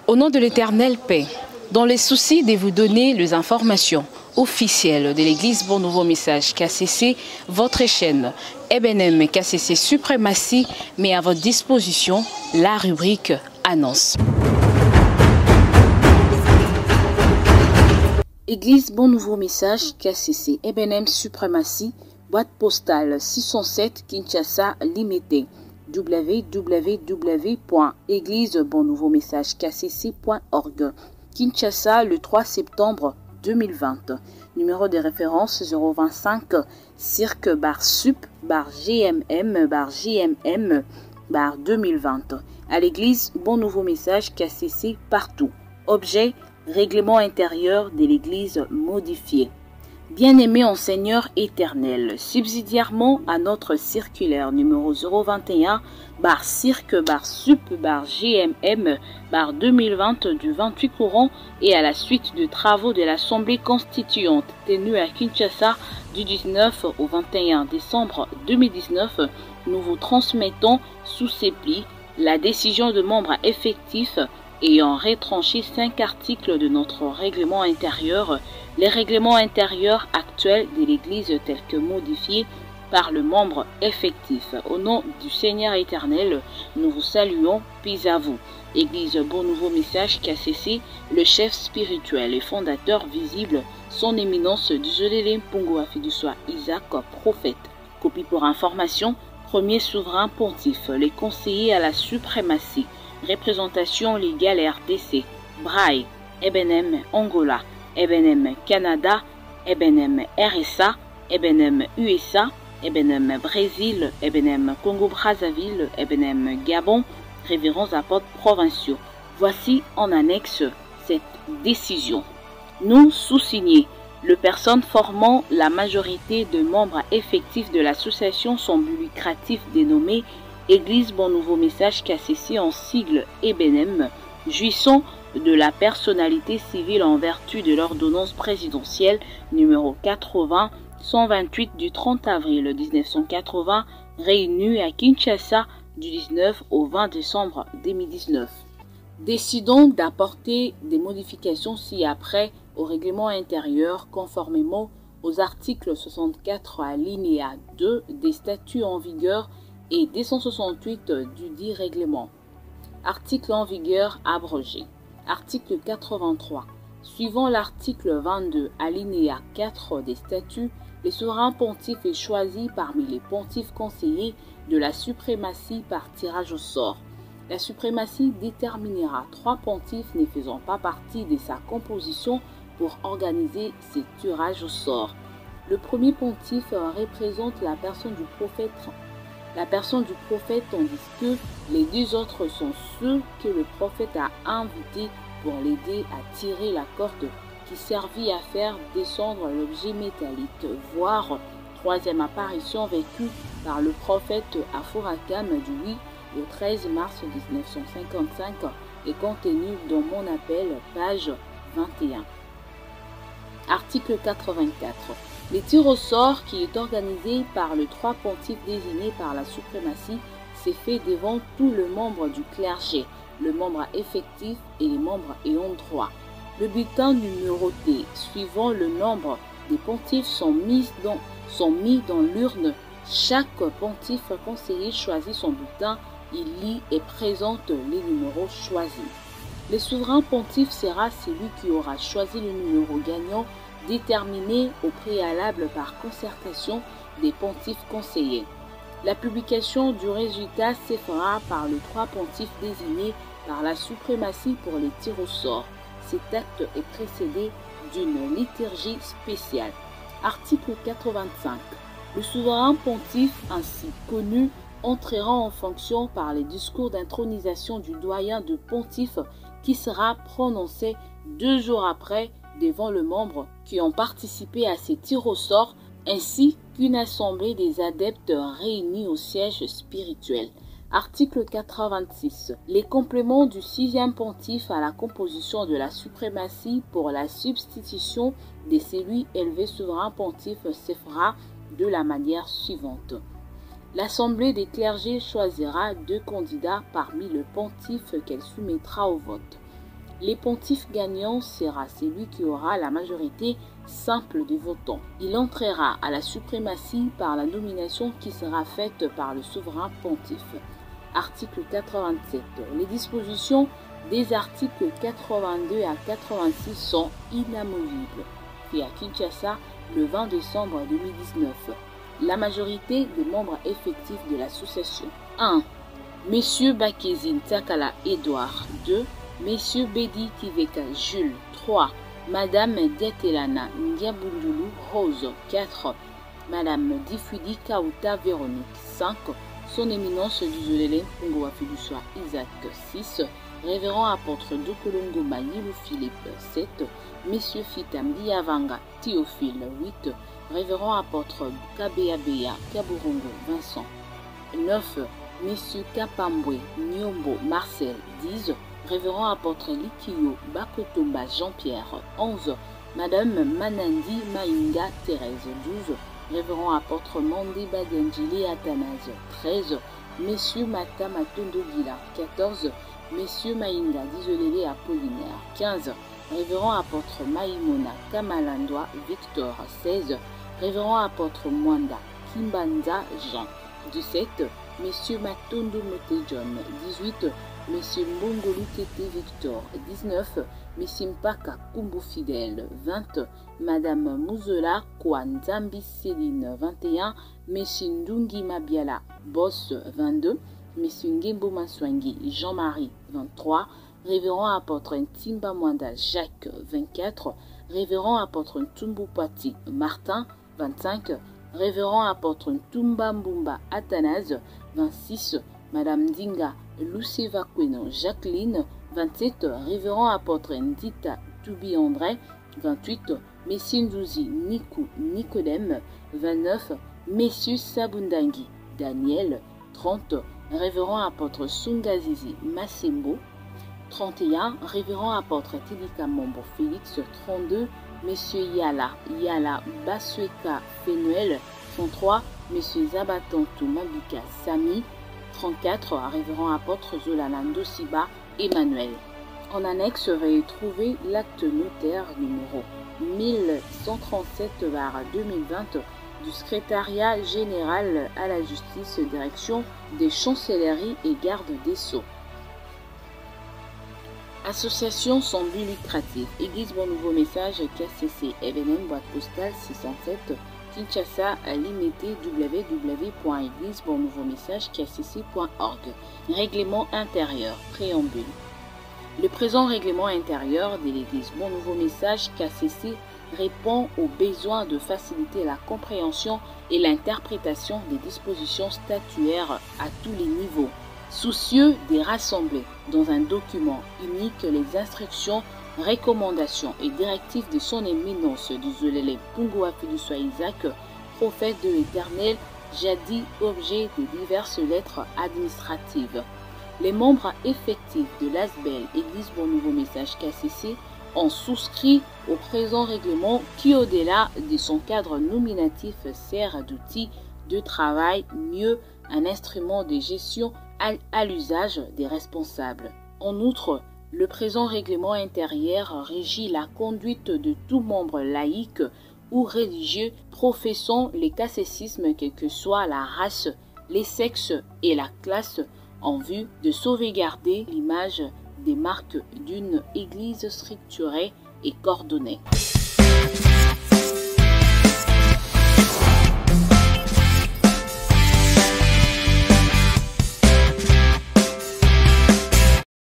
Au nom de l'Éternel Paix, dans les soucis de vous donner les informations officielles de l'Église Bon Nouveau Message KCC, votre chaîne EBNM KCC Suprématie met à votre disposition la rubrique Annonce. Église Bon Nouveau Message KCC EBNM Suprématie, boîte postale 607 Kinshasa Limité. www.église-bon-nouveau-message-kcc.org Kinshasa le 3 septembre 2020. Numéro de référence 025 cirque sup gmm gmm 2020. À l'église Bon Nouveau Message KCC partout. Objet règlement intérieur de l'église modifié. Bien-aimé en Seigneur éternel, subsidiairement à notre circulaire numéro 021 cirque sup gmm 2020 du 28 courant et à la suite de travaux de l'Assemblée constituante tenue à Kinshasa du 19 au 21 décembre 2019, nous vous transmettons sous ces plis la décision de membres effectifs ayant retranché 5 articles de notre règlement intérieur, les règlements intérieurs actuels de l'Église tels que modifiés par le membre effectif. Au nom du Seigneur éternel, nous vous saluons, puis à vous. Église Bon Nouveau Message KCC, le chef spirituel et fondateur visible, son éminence Duzolele Mpungu Afiduswa Isaac, prophète. Copie pour information, premier souverain pontife, les conseillers à la suprématie, représentation légale RDC, Braille, EBNM Angola, EBNM Canada, EBNM RSA, EBNM USA, EBNM Brésil, EBNM Congo-Brazzaville, EBNM Gabon, révérends apôtres provinciaux. Voici en annexe cette décision. Nous, sous-signés, les personnes formant la majorité de membres effectifs de l'association sans but lucratif dénommée Église Bon Nouveau Message KCC en sigle EBNM, jouissant de la personnalité civile en vertu de l'ordonnance présidentielle numéro 80-128 du 30 avril 1980, réunie à Kinshasa du 19 au 20 décembre 2019. Décidons d'apporter des modifications ci-après au règlement intérieur conformément aux articles 64 alinéa 2 des statuts en vigueur et 268 du dit règlement. Article en vigueur abrogé. Article 83. Suivant l'article 22 alinéa 4 des statuts, le souverain pontife est choisi parmi les pontifes conseillers de la suprématie par tirage au sort. La suprématie déterminera 3 pontifes ne faisant pas partie de sa composition pour organiser ces tirages au sort. Le premier pontife représente la personne du prophète tandis que les 2 autres sont ceux que le prophète a invités pour l'aider à tirer la corde qui servit à faire descendre l'objet métallique, voire 3e apparition vécue par le prophète à Forakam du 8 au 13 mars 1955 et contenue dans Mon appel, page 21. Article 84. Les tirs au sort qui est organisé par les 3 pontifes désignés par la suprématie s'est fait devant tous les membres du clergé, le membre effectif et les membres ayant droit. Le bulletin numéroté suivant le nombre des pontifes sont mis dans l'urne. Chaque pontife conseiller choisit son bulletin, il lit et présente les numéros choisis. Le souverain pontife sera celui qui aura choisi le numéro gagnant déterminé au préalable par concertation des pontifes conseillers. La publication du résultat se fera par les 3 pontifes désignés par la suprématie pour les tirs au sort. Cet acte est précédé d'une liturgie spéciale. Article 85. Le souverain pontife ainsi connu entrera en fonction par les discours d'intronisation du doyen de pontife qui sera prononcé 2 jours après devant les membres qui ont participé à ces tirs au sort ainsi qu'une assemblée des adeptes réunis au siège spirituel. Article 86. Les compléments du 6e pontife à la composition de la suprématie pour la substitution de celui élevé souverain pontife se fera de la manière suivante. L'Assemblée des clergés choisira 2 candidats parmi le pontife qu'elle soumettra au vote. Les pontifes gagnants sera celui qui aura la majorité simple des votants. Il entrera à la suprématie par la nomination qui sera faite par le souverain pontife. Article 87. Les dispositions des articles 82 à 86 sont inamovibles. Fait à Kinshasa le 20 décembre 2019. La majorité des membres effectifs de l'association. 1. Messieurs Bakezine Takala Edouard. 2. Messieurs Bedi Kiveka Jules. 3. Madame Diatelana Ndiabundulu Rose. 4. Madame Difudi Kauta Véronique. 5. Son éminence Duzolele Pongo Afiduswa Isaac. 6. Révérend apôtre Dokolongo Mayilou Philippe. 7. Messieurs Fitam Diavanga Théophile. 8. Révérend apôtre Kabeabea Kaburongo Vincent. 9. Messieurs Kapambwe Nyombo Marcel. 10. Révérend apôtre Likiyo Bakotomba Jean-Pierre. 11. Madame Manandi Mainga Thérèse. 12. Révérend apôtre Mandé Badenjili Athanase. 13. Messieurs Mata Matondo Gila. 14. Messieurs Mainga Dizolele Apollinaire. 15. Révérend apôtre Maïmona Kamalandwa Victor. 16. Révérend apôtre Mwanda Kimbanza Jean. 17. Messieurs Matondo Moté John. 18. Messieurs Mbongolu Tete Victor. 19. Messieurs Mpaka Kumbu Fidèle. 20. Madame Mouzola Kwanzambi Céline. 21. Messieurs Ndungi Mabiala Boss. 22. Messieurs Ngembo Manswangi Jean-Marie. 23. Révérend apôtre Ntimba Mwanda Jacques. 24. Révérend apôtre Ntumbu Pati Martin. 25. Révérend apôtre Ntumba Mbumba Athanase. 26. Madame Dinga Luceva Kweno Jacqueline. 27. Révérend apôtre Ndita Toubi André. 28. Messieurs Ndouzi Nikou Nicodème. 29. Messieurs Sabundangi Daniel. 30. Révérend apôtre Sungazizi Massembo. 31. Révérend apôtre Tilika Mombo Félix. 32. Messieurs Yala Basweka Fenuel. 33. Messieurs Zabatontou Mabika Sami. 34. Révérend apôtre Zolalando Siba Emmanuel. En annexe, veuillez trouver l'acte notaire numéro 1137/2020 du secrétariat général à la justice, direction des chancelleries et garde des sceaux. Association sans but lucratif. Église Bon Nouveau Message KCC EVNM boîte postale 607 Kinshasa limité www.église-bon-nouveau-message-kcc.org. Règlement intérieur. Préambule. Le présent règlement intérieur de l'Église Bon Nouveau Message KCC répond aux besoins de faciliter la compréhension et l'interprétation des dispositions statutaires à tous les niveaux. Soucieux de rassembler dans un document unique les instructions, recommandations et directives de son éminence du Zolele Pungu Afiduswa Isaac, prophète de l'Éternel, jadis objet de diverses lettres administratives. Les membres effectifs de l'ASBEL, Église Bon Nouveau Message KCC, ont souscrit au présent règlement qui, au-delà de son cadre nominatif, sert d'outil de travail, mieux un instrument de gestion à l'usage des responsables. En outre, le présent règlement intérieur régit la conduite de tout membre laïque ou religieux professant le catéchisme, quelle que soit la race, les sexes et la classe, en vue de sauvegarder l'image des marques d'une église structurée et coordonnée.